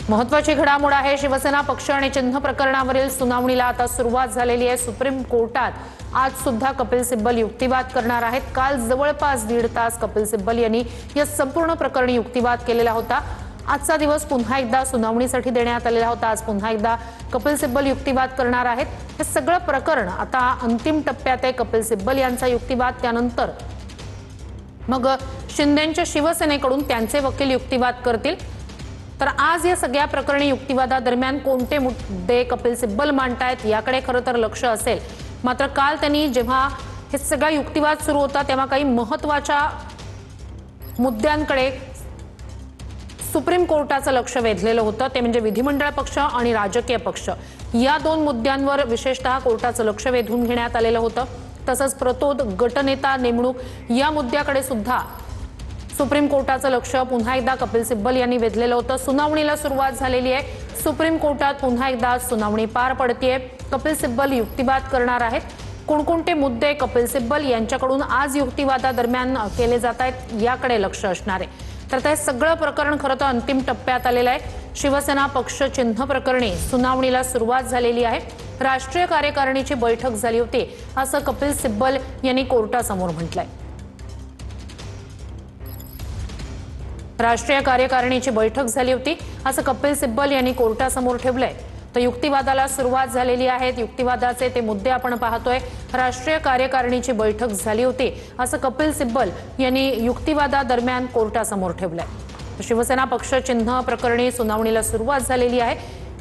महत्त्वाची घडामोड आहे। शिवसेना पक्ष आणि चिन्ह प्रकरणावरील सुनावणीला आता सुरुवात झालेली आहे। सुप्रीम कोर्टात आज सुद्धा कपिल सिब्बल युक्तिवाद करणार आहेत। काल जवळपास 1.5 तास कपिल सिब्बल यांनी या संपूर्ण प्रकरणी युक्तिवाद केलेला होता। आजचा दिवस पुन्हा एकदा सुनावणीसाठी देण्यात आलेला होता। आज पुन्हा एकदा कपिल सिब्बल युक्तिवाद करणार आहेत। हे सगळं प्रकरण आता अंतिम टप्प्यात आहे। कपिल सिब्बल यांचा युक्तिवाद, त्यानंतर मग शिंदेंच्या शिवसेनेकडून त्यांचे वकील युक्तिवाद करतील। तर आज या सगळ्या प्रकरणी युक्तिवादादरम्यान कोणते मुद्दे कपिल सिब्बल मांडतायत याकडे खरं तर लक्ष असेल। मात्र काल त्यांनी जेव्हा हे सगळा युक्तिवाद सुरू होता तेव्हा काही महत्त्वाच्या मुद्द्यांकडे सुप्रीम कोर्टाचं लक्ष वेधलेलं होतं। ते म्हणजे विधिमंडळ पक्ष आणि राजकीय पक्ष या दोन मुद्द्यांवर विशेषतः कोर्टाचं लक्ष वेधून घेण्यात आलेलं होतं। तसंच प्रतोद गटनेता नेमणूक या मुद्द्याकडे सुद्धा सुप्रीम कोर्टाचं लक्ष पुन्हा एकदा कपिल सिब्बल यांनी वेधलेलं होतं। सुनावणीला सुरुवात झालेली आहे। सुप्रीम कोर्टात पुन्हा एकदा सुनावणी पार पडतेय। कपिल सिब्बल युक्तिवाद करणार आहेत। कोणकोणते मुद्दे कपिल सिब्बल यांच्याकडून आज युक्तिवादादरम्यान केले जात आहेत याकडे लक्ष असणार आहे। तर ते सगळं प्रकरण खरं तर अंतिम टप्प्यात आलेलं आहे। शिवसेना पक्ष चिन्ह प्रकरणी सुनावणीला सुरुवात झालेली आहे। राष्ट्रीय कार्यकारिणीची बैठक झाली होती असं कपिल सिब्बल यांनी कोर्टासमोर म्हटलंय। राष्ट्रीय कार्यकारिणीची बैठक झाली होती असं कपिल सिब्बल यांनी कोर्टासमोर ठेवलंय। तर युक्तिवादाला सुरुवात झालेली आहे। युक्तिवादाचे ते मुद्दे आपण पाहतोय। राष्ट्रीय कार्यकारिणीची बैठक झाली होती असं कपिल सिब्बल यांनी युक्तिवादादरम्यान कोर्टासमोर ठेवलंय। शिवसेना पक्ष चिन्ह प्रकरणी सुनावणीला सुरुवात झालेली आहे।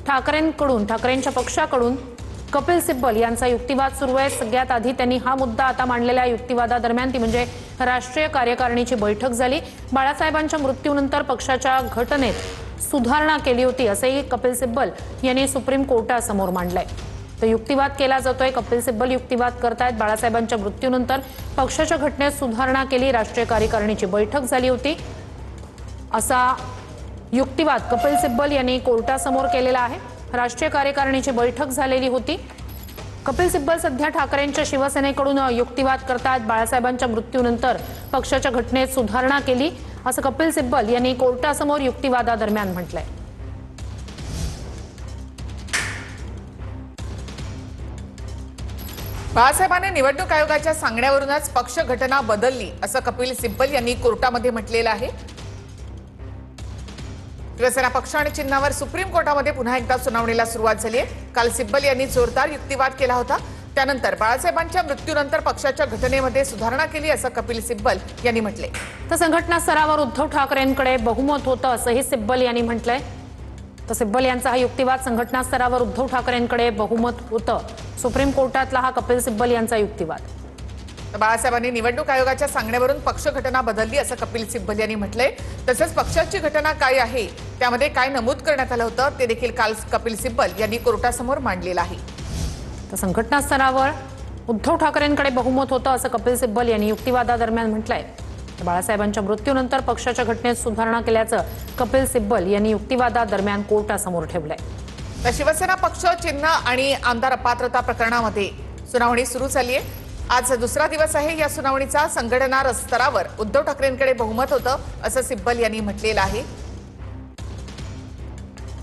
ठाकरेंच्या पक्षाकडून कपिल सिब्बल यांचा युक्तिवाद सुरू आहे। सगळ्यात आधी त्यांनी हा मुद्दा आता मांडलेल्या युक्तिवादादरम्यान ती म्हणजे राष्ट्रीय कार्यकारिणीची बैठक झाली। बाळासाहेबांच्या मृत्यूनंतर पक्षाच्या घटनेत सुधारणा केली होती असंही कपिल सिब्बल यांनी सुप्रीम कोर्टासमोर मांडलंय। तर युक्तिवाद केला जातोय। कपिल सिब्बल युक्तिवाद करतायत। बाळासाहेबांच्या मृत्यूनंतर पक्षाच्या घटनेत सुधारणा केली, राष्ट्रीय कार्यकारिणीची बैठक झाली होती असा युक्तिवाद कपिल सिब्बल यांनी कोर्टासमोर केलेला आहे। राष्ट्रीय कार्यकारिणीची बैठक झालेली होती। कपिल सिब्बल सध्या ठाकरेंच्या शिवसेनेकडून युक्तिवाद करतात। बाळासाहेबांच्या मृत्यूनंतर पक्षाच्या घटनेत सुधारणा केली असं कपिल सिब्बल यांनी कोर्टासमोर युक्तिवादादरम्यान म्हटलंय। बाळासाहेबांनी निवडणूक आयोगाच्या सांगण्यावरूनच पक्ष घटना बदलली असं कपिल सिब्बल यांनी कोर्टामध्ये म्हटलेलं आहे। शिवसेना पक्ष आणि चिन्हावर सुप्रीम कोर्टामध्ये पुन्हा एकदा सुनावणीला सुरुवात झाली आहे। काल सिब्बल यांनी जोरदार युक्तिवाद केला होता। त्यानंतर बाळासाहेबांच्या मृत्यूनंतर पक्षाच्या घटनेमध्ये सुधारणा केली असं कपिल सिब्बल यांनी म्हटले। तर संघटना स्तरावर उद्धव ठाकरेंकडे बहुमत होतं असंही सिब्बल यांनी म्हटलंय। तर सिब्बल यांचा हा युक्तिवाद संघटना स्तरावर उद्धव ठाकरेंकडे बहुमत होतं। सुप्रीम कोर्टातला हा कपिल सिब्बल यांचा युक्तिवाद। बाळासाहेबांनी निवडणूक आयोगाच्या सांगण्यावरून पक्ष घटना बदलली असं कपिल सिब्बल यांनी म्हटलंय। तसंच पक्षाची घटना काय आहे त्यामध्ये काय नमूद करण्यात आलं होतं ते देखील काल कपिल सिब्बल यांनी कोर्टासमोर मांडलेलं आहे। तर संघटना स्तरावर उद्धव ठाकरेंकडे बहुमत होतं असं कपिल सिब्बल यांनी युक्तिवादादरम्यान म्हटलंय। बाळासाहेबांच्या मृत्यूनंतर पक्षाच्या घटनेत सुधारणा केल्याचं कपिल सिब्बल यांनी युक्तिवादादरम्यान कोर्टासमोर ठेवलंय। तर शिवसेना पक्ष चिन्ह आणि आमदार अपात्रता प्रकरणामध्ये सुनावणी सुरू झाली आहे। आज दुसरा दिवस आहे। या सुनावणीचा संघटना स्तरावर उद्धव ठाकरेंकडे बहुमत होतं असं सिब्बल यांनी म्हटलेलं आहे।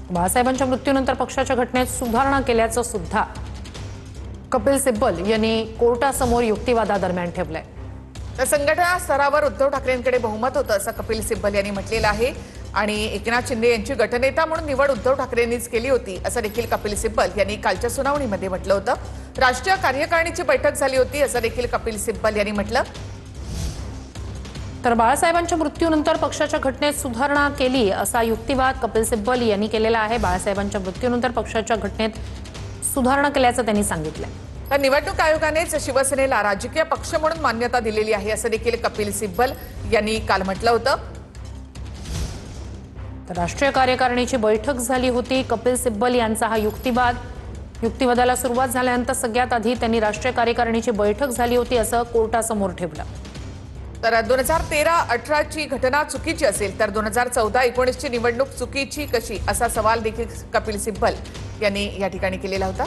बाळासाहेबांच्या मृत्यूनंतर पक्षाच्या घटनेत सुधारणा केल्याचं सुद्धा कपिल सिब्बल यांनी कोर्टासमोर युक्तिवादादरम्यान ठेवलंय। तर संघटना स्तरावर उद्धव ठाकरेंकडे बहुमत होतं असं कपिल सिब्बल यांनी म्हटलेलं आहे। आणि एकनाथ शिंदे यांची गटनेता म्हणून निवड उद्धव ठाकरेंनीच केली होती असं देखील कपिल सिब्बल यांनी कालच्या सुनावणीमध्ये म्हटलं होतं। राष्ट्रीय कार्यकारिणीची बैठक झाली होती असं देखील कपिल सिब्बल यांनी म्हटलं। तर बाळासाहेबांच्या मृत्यूनंतर पक्षाच्या घटनेत सुधारणा केली असा युक्तिवाद कपिल सिब्बल यांनी केलेला आहे। बाळासाहेबांच्या मृत्यूनंतर पक्षाच्या घटनेत सुधारणा केल्याचं त्यांनी सांगितलंय। तर निवडणूक आयोगानेच शिवसेनेला राजकीय पक्ष म्हणून मान्यता दिलेली आहे असं देखील कपिल सिब्बल यांनी काल म्हटलं होतं। तर राष्ट्रीय कार्यकारिणीची बैठक झाली होती। कपिल सिब्बल यांचा हा युक्तिवादाला सुरुवात झाल्यानंतर सगळ्यात आधी त्यांनी राष्ट्रीय कार्यकारिणीची बैठक झाली होती असं कोर्टासमोर ठेवलं। तर 2013-18 ची घटना चुकीची असेल तर 2014-19 ची निवडणूक चुकीची कशी असा सवाल देखील कपिल सिब्बल यांनी या ठिकाणी केलेला होता।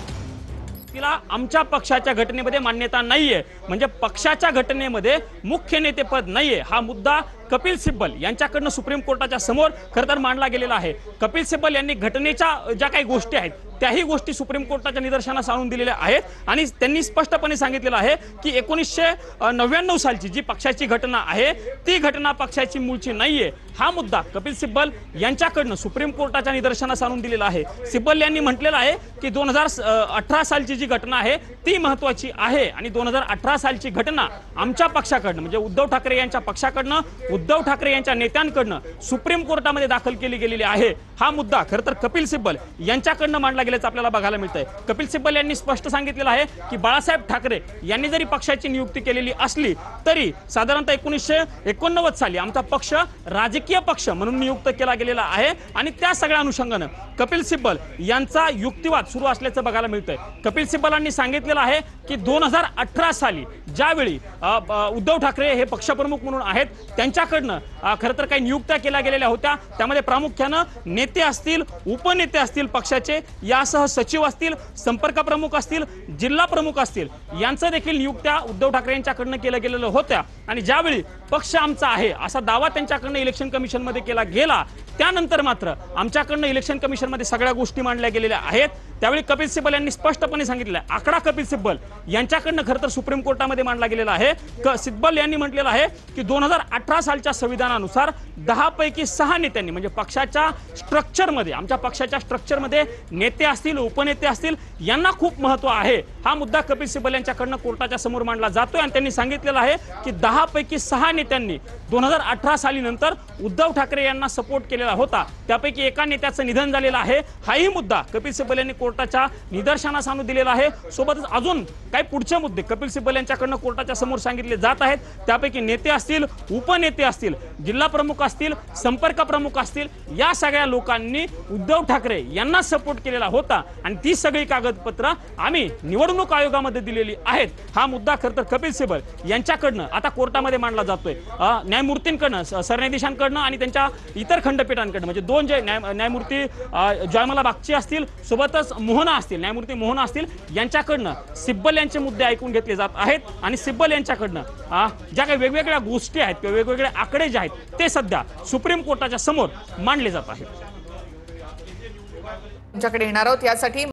तिला आमच्या पक्षाच्या घटनेमध्ये मान्यता नाहीये, म्हणजे पक्षाच्या घटनेमध्ये मुख्य नेतेपद नाहीये हा मुद्दा कपिल सिब्बल यांच्याकडनं सुप्रीम कोर्टाच्या समोर खरं तर मांडला गेलेला आहे। कपिल सिब्बल यांनी घटनेच्या ज्या काही गोष्टी आहेत त्याही गोष्टी सुप्रीम कोर्टाच्या निदर्शनास आणून दिलेल्या आहेत आणि त्यांनी स्पष्टपणे सांगितलेलं आहे की 1999 सालची जी पक्षाची घटना आहे ती घटना पक्षाची मूळची नाहीये। हा मुद्दा कपिल सिब्बल यांच्याकडनं सुप्रीम कोर्टाच्या निदर्शनास आणून दिलेला आहे। सिब्बल यांनी म्हटलेलं आहे की 2018 सालची जी घटना आहे ती महत्त्वाची आहे आणि 2018 सालची घटना आमच्या पक्षाकडनं म्हणजे उद्धव ठाकरे यांच्या पक्षाकडनं उद्धव ठाकरे यांच्या नेत्यांकडनं सुप्रीम कोर्टामध्ये दाखल केली गेलेली आहे। हा मुद्दा खरं तर कपिल सिब्बल यांच्याकडनं मांडला गेल्याचं आपल्याला बघायला मिळतंय। कपिल सिब्बल यांनी स्पष्ट सांगितलेलं आहे की बाळासाहेब ठाकरे यांनी जरी पक्षाची नियुक्ती केलेली असली तरी साधारणतः 1989 साली आमचा पक्ष राजकीय पक्ष म्हणून नियुक्त केला गेलेला आहे आणि त्या सगळ्या अनुषंगानं कपिल सिब्बल यांचा युक्तिवाद सुरू असल्याचं बघायला मिळतंय। कपिल सिब्बलांनी सांगितलेलं आहे की 2018 साली ज्यावेळी उद्धव ठाकरे हे पक्षप्रमुख म्हणून आहेत त्यांच्याकडनं खरं तर काही नियुक्त्या केल्या गेलेल्या होत्या। त्यामध्ये प्रामुख्यानं नेते असतील, उपनेते असतील पक्षाचे, यासह सचिव असतील, संपर्क प्रमुख असतील, जिल्हा प्रमुख असतील यांचं देखील नियुक्त्या उद्धव ठाकरे यांच्याकडनं केल्या गेलेल्या होत्या आणि ज्यावेळी पक्ष आमचा आहे असा दावा त्यांच्याकडनं इलेक्शन कमिशन मध्ये केला गेला त्यानंतर मात्र आमच्याकडनं इलेक्शन कमिशन मध्ये सगळ्या गोष्टी मांडल्या गेलेल्या आहेत। त्यावेळी कपिल सिब्बल यांनी स्पष्टपणे सांगितलं आकडा कपिल सिब्बल यांच्याकडनं खरं तर सुप्रीम कोर्टामध्ये मांडला गेलेला आहे। सिब्बल यांनी म्हटलेलं आहे की 2018 सालच्या संविधानानुसार 10 पैकी 6 नेत्यांनी म्हणजे पक्षाच्या स्ट्रक्चरमध्ये आमच्या पक्षाच्या स्ट्रक्चरमध्ये नेते असतील, उपनेते असतील यांना खूप महत्त्व आहे। हा मुद्दा कपिल सिब्बल यांच्याकडनं कोर्टाच्या समोर मांडला जातोय आणि त्यांनी सांगितलेलं आहे की 10 पैकी 6 नेत्यांनी 2018 साली नंतर उद्धव ठाकरे यांना सपोर्ट केलेला होता, त्यापैकी एका नेत्याचं निधन झालेलं आहे। हाही मुद्दा कपिल सिब्बल यांनी कोर्टाच्या निदर्शनास आणून दिलेला आहे। सोबतच अजून काही पुढचे मुद्दे कपिल सिब्बल यांच्याकडनं कोर्टाच्या समोर सांगितले जात आहेत। त्यापैकी नेते असतील, उपनेते असतील, जिल्हा प्रमुख असतील, संपर्क प्रमुख असतील या सगळ्या लोकांनी उद्धव ठाकरे यांना सपोर्ट केलेला होता आणि ती सगळी कागदपत्र आम्ही निवडणूक आयोगामध्ये दिलेली आहेत। हा मुद्दा खरं तर कपिल सिब्बल यांच्याकडनं आता कोर्टामध्ये मांडला जातोय। न्यायमूर्तींकडनं, सरन्यायाधीशांकडनं आणि त्यांच्या इतर खंडपीठांकडनं म्हणजे दोन जे न्यायमूर्ती जयमाला बागची असतील, सोबतच मोहना असतील, न्यायमूर्ती मोहना असतील यांच्याकडनं सिब्बल यांचे मुद्दे ऐकून घेतले जात आहेत आणि सिब्बल यांच्याकडनं ज्या काही वेगवेगळ्या गोष्टी आहेत किंवा वेगवेगळे आकडे जे आहेत ते सध्या सुप्रीम कोर्टाच्या समोर मांडले जात आहेत। तुमच्याकडे येणार आहोत यासाठी